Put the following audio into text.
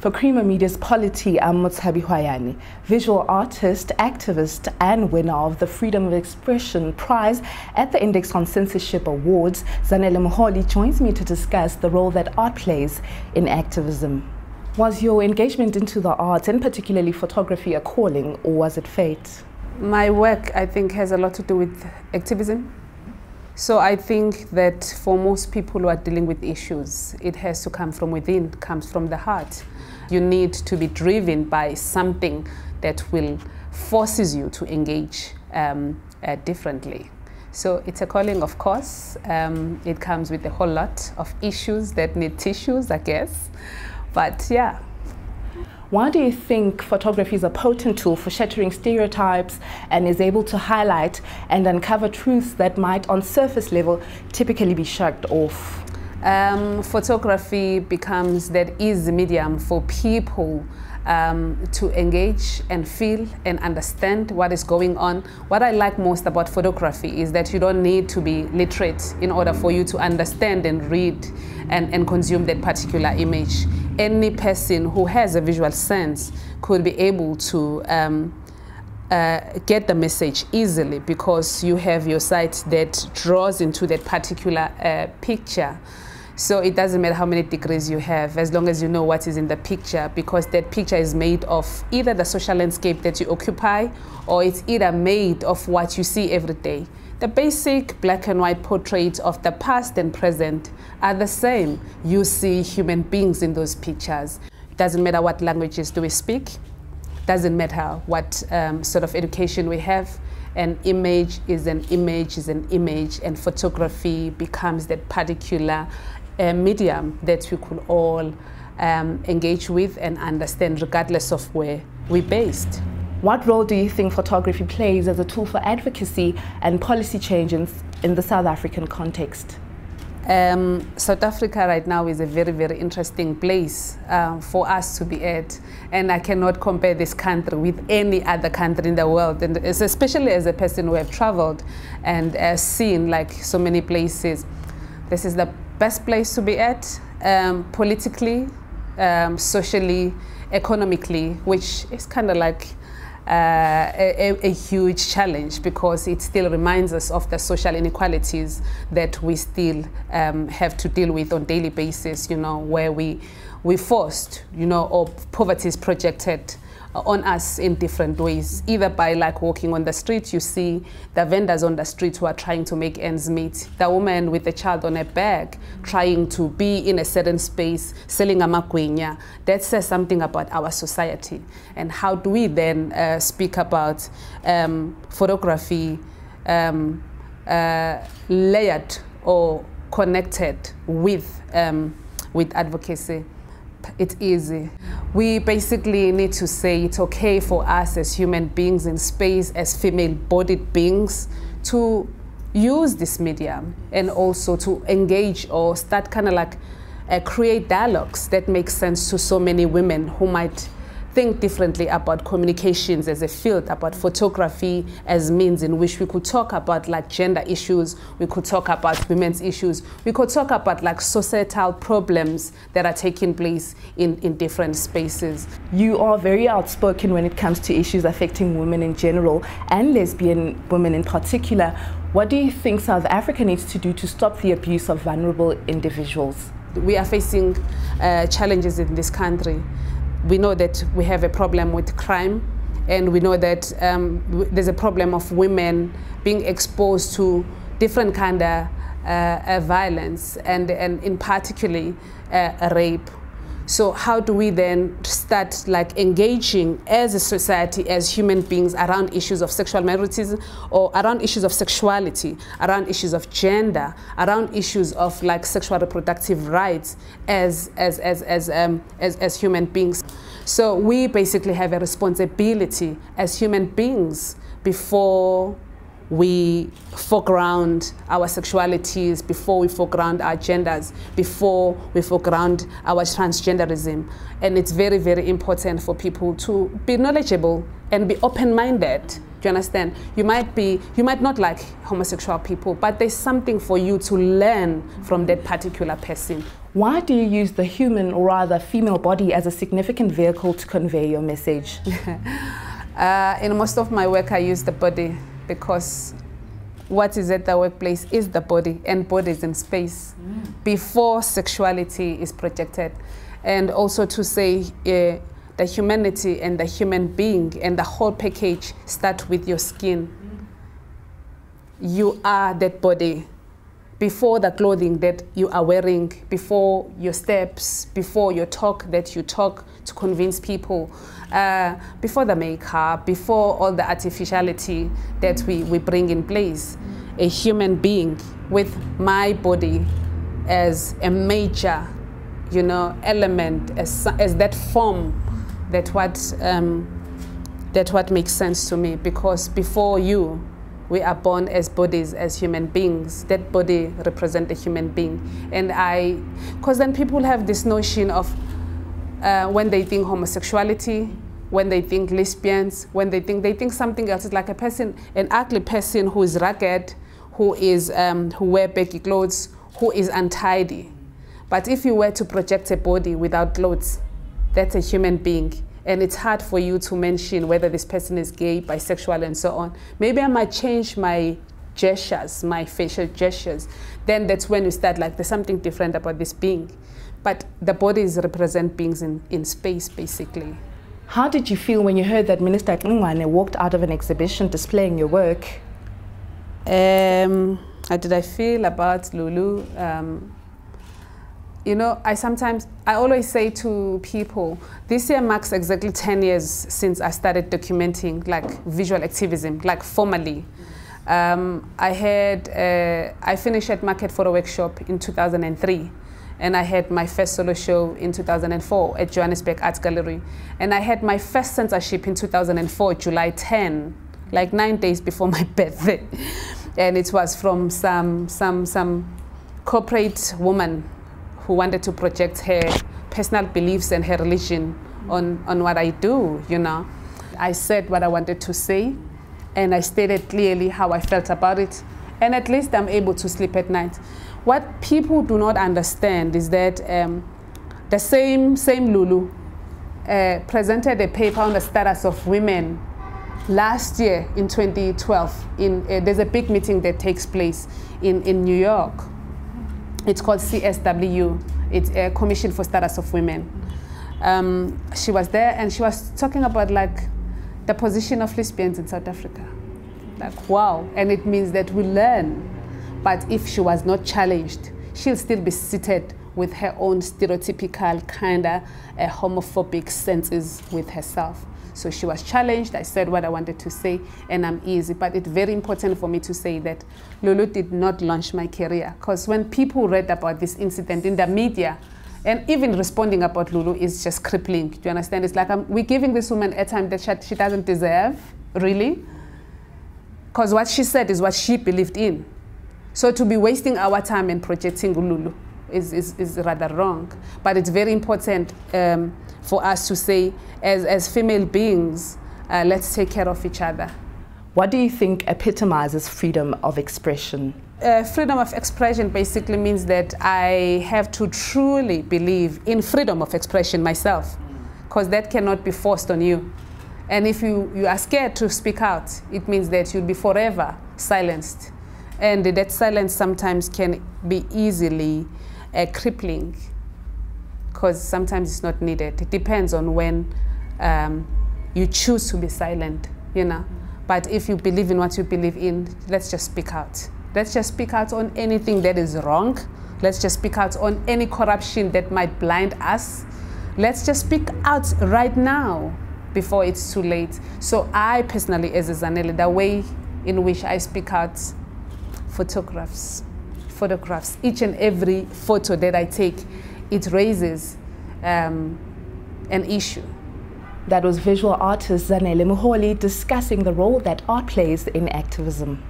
For Creamer Media's Polity, I'm Motsabi, visual artist, activist, and winner of the Freedom of Expression Prize at the Index on Censorship Awards. Zanele Muholi joins me to discuss the role that art plays in activism. Was your engagement into the arts, and particularly photography, a calling, or was it fate? My work, I think, has a lot to do with activism. So I think that for most people who are dealing with issues, it has to come from within, comes from the heart. You need to be driven by something that will forces you to engage differently. So it's a calling, of course. It comes with a whole lot of issues that need tissues, I guess. But yeah. Why do you think photography is a potent tool for shattering stereotypes and is able to highlight and uncover truths that might, on surface level, typically be shrugged off? Photography becomes that easy medium for people to engage and feel and understand what is going on. What I like most about photography is that you don't need to be literate in order for you to understand and read and consume that particular image. Any person who has a visual sense could be able to get the message easily because you have your sight that draws into that particular picture. So it doesn't matter how many degrees you have, as long as you know what is in the picture, because that picture is made of either the social landscape that you occupy, or it's either made of what you see every day. The basic black and white portraits of the past and present are the same. You see human beings in those pictures. It doesn't matter what languages do we speak. Doesn't matter what sort of education we have. An image is an image is an image, and photography becomes that particular medium that we could all engage with and understand regardless of where we're based. What role do you think photography plays as a tool for advocacy and policy changes in the South African context? South Africa right now is a very, very interesting place for us to be at, and I cannot compare this country with any other country in the world, and especially as a person who have traveled and seen like so many places. This is the best place to be at, politically, socially, economically, which is kind of like a huge challenge, because it still reminds us of the social inequalities that we still have to deal with on a daily basis, you know, where we forced, you know, or poverty is projected on us in different ways, either by like walking on the street. You see the vendors on the street who are trying to make ends meet, the woman with the child on her back trying to be in a certain space selling a makwenya. That says something about our society. And how do we then speak about photography layered or connected with advocacy? It's easy. We basically need to say it's okay for us as human beings in space, as female-bodied beings, to use this medium and also to engage or start kind of like create dialogues that make sense to so many women who might think differently about communications as a field, about photography as means in which we could talk about like gender issues, we could talk about women's issues, we could talk about like societal problems that are taking place in different spaces. You are very outspoken when it comes to issues affecting women in general and lesbian women in particular. What do you think South Africa needs to do to stop the abuse of vulnerable individuals? We are facing challenges in this country. We know that we have a problem with crime, and we know that there's a problem of women being exposed to different kind of violence, and in particularly rape. So how do we then start like engaging as a society, as human beings, around issues of sexual minorities, or around issues of sexuality, around issues of gender, around issues of like sexual reproductive rights as human beings? So we basically have a responsibility as human beings before we foreground our sexualities, before we foreground our genders, before we foreground our transgenderism. And it's very, very important for people to be knowledgeable and be open-minded. Do you understand? You might not like homosexual people, but there's something for you to learn from that particular person. Why do you use the human, or rather female body, as a significant vehicle to convey your message? In most of my work, I use the body because what is at the workplace is the body, and body is in space before sexuality is projected. And also to say the humanity and the human being and the whole package start with your skin. You are that body. Before the clothing that you are wearing, before your steps, before your talk that you talk to convince people, before the makeup, before all the artificiality that we bring in place, a human being with my body as a major, you know, element, as that form, that what makes sense to me. Because before you, we are born as bodies, as human beings. That body represents a human being. And because then people have this notion of when they think homosexuality, when they think lesbians, when they think something else. It's like a person, an ugly person who is ragged, who wear baggy clothes, who is untidy. But if you were to project a body without clothes, that's a human being. And it's hard for you to mention whether this person is gay, bisexual, and so on. Maybe I might change my gestures, my facial gestures. Then that's when you start like, there's something different about this being. But the bodies represent beings in space, basically. How did you feel when you heard that Minister Ngwane walked out of an exhibition displaying your work? How did I feel about Lulu? You know, I always say to people, this year marks exactly 10 years since I started documenting like visual activism, like formally. I finished at Market for a workshop in 2003, and I had my first solo show in 2004 at Johannesburg Arts Gallery. And I had my first censorship in 2004, July 10, like 9 days before my birthday. And it was from some corporate woman who wanted to project her personal beliefs and her religion on what I do, you know. I said what I wanted to say, and I stated clearly how I felt about it, and at least I'm able to sleep at night. What people do not understand is that the same Lulu presented a paper on the status of women last year in 2012. There's a big meeting that takes place in New York. It's called CSW. It's a Commission for Status of Women. She was there, and she was talking about like the position of lesbians in South Africa. Like, wow. And it means that we learn. But if she was not challenged, she'll still be seated with her own stereotypical kind of homophobic senses with herself. So she was challenged. I said what I wanted to say, and I'm easy. But it's very important for me to say that Lulu did not launch my career. Because when people read about this incident in the media, and even responding about Lulu is just crippling. Do you understand? It's like we're giving this woman airtime that she doesn't deserve, really. Because what she said is what she believed in. So to be wasting our time and projecting Lulu is rather wrong. But it's very important for us to say, as female beings, let's take care of each other. What do you think epitomizes freedom of expression? Freedom of expression basically means that I have to truly believe in freedom of expression myself, because that cannot be forced on you. And if you are scared to speak out, it means that you'll be forever silenced. And that silence sometimes can be easily crippling, because sometimes it's not needed. It depends on when you choose to be silent, you know. But if you believe in what you believe in, let's just speak out. Let's just speak out on anything that is wrong. Let's just speak out on any corruption that might blind us. Let's just speak out right now before it's too late. So I personally, as a Zanele, the way in which I speak out, photographs, each and every photo that I take, it raises an issue. That was visual artist Zanele Muholi discussing the role that art plays in activism.